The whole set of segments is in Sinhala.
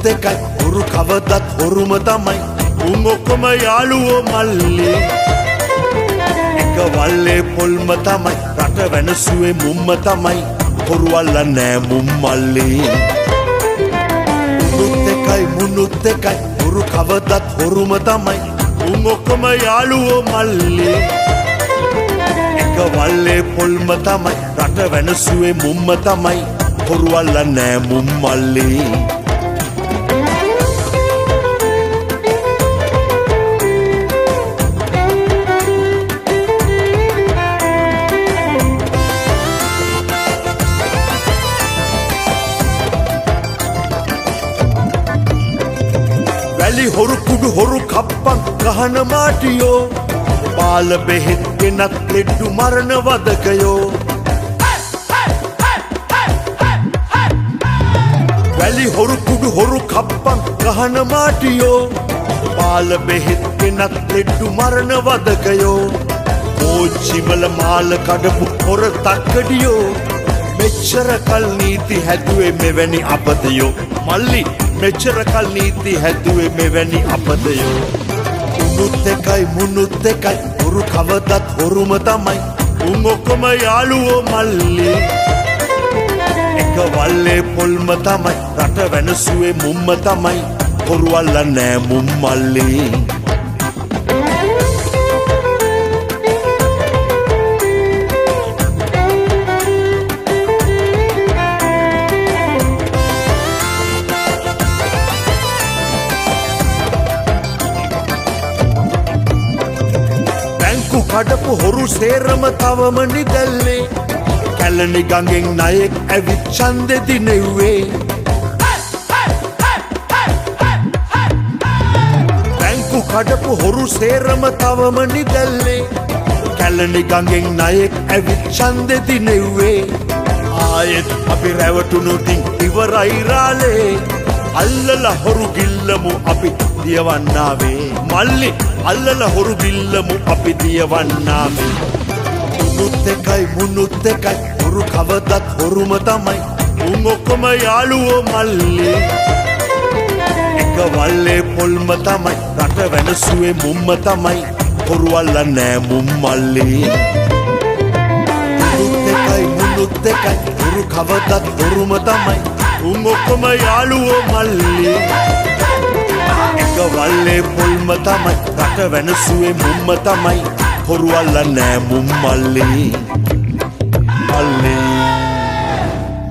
මුනුත් එකයි හොරු කවදත් හොරුම තමයි උන් ඔක්කොම යාළුවෝ මල්ලි එක වල්ලේ පොල්ම තමයි රට වෙනසුවේ මුම්ම තමයි හොරු අල්ලන්නේ මුම් මල්ලි මුනුත් එකයි හොරු කවදත් හොරුම තමයි උන් ඔක්කොම යාළුවෝ මල්ලි එක වල්ලේ පොල්ම තමයි රට වෙනසුවේ මුම්ම තමයි හොරු අල්ලන්නේ මුම් මල්ලි වැලි හොරු කුඩු හොරු කප්පන් ගහන මාටියෝ බාල බෙහෙත් ගෙනත් ලෙඩ්ඩු මරණ වදකයෝ වැලි හොරු කුඩු හොරු කප්පන් ගහන මාටියෝ බාල බෙහෙත් ගෙනත් ලෙඩ්ඩු මරණ වදකයෝ ඕච්චිවල මාල කඩපු හොර තක්කඩියෝ මෙච්චර කල් නීති හැදුවේ මෙවැනි අපතයෝ මල්ලි මෙච්චර කල් නීති හැදුවේ මෙවැනි අපතයෝ මුනුත් එකයි හොරු කවදත් හොරුම තමයි උන් ඔක්කොම යාළුවෝ මල්ලි එක වල්ලේ පොල්ම තමයි රට වෙනසුවේ මුම්ම තමයි හොරු අල්ලන්නේ මුම් මල්ලි කඩපු හොරු සේරම තවම නිදැල්ලේ කැලණි ගඟෙන් ණයෙක් ඇවිත් ඡන්දෙ දිනෙව්වේ බැංකු කඩපු හොරු සේරම තවම නිදැල්ලේ කැලණි ගඟෙන් ණයෙක් ඇවිත් ඡන්දෙ දිනෙව්වේ ආයෙත් අපි රැවටුණුතින් ඉවරයි රාලේ අල්ලලා හොරු ගිල්ලමු අපි දියවන්නාවේ මල්ලි අල්ලලා හොරු ගිල්ලමු අපි දියවන්නාවේ මුනුත් එකයි හොරු කවදත් හොරුම තමයි උන් ඔක්කොම යාළුවෝ මල්ලි එක වල්ලේ පොල්ම තමයි රට වෙනසුවේ මුම්ම තමයි හොරු අල්ලන්නේ මුම් මල්ලි මුනුත් එකයි හොරු කවදත් හොරුම තමයි උන් ඔක්කොම යාළුවෝ මල්ලි එක වල්ලේ පොල්ම තමයි රට වෙනසුවේ මුම්ම තමයි හොරු අල්ලන්නේ මුම් මල්ලි මල්ලි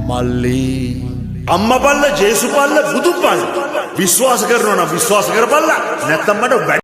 මල්ලි අම්මා බල්ල ජේසු බල්ල බුදු බල්ල විශ්වාස කරනවා නම් විශ්වාස කරපල්ලා නැත්නම් මට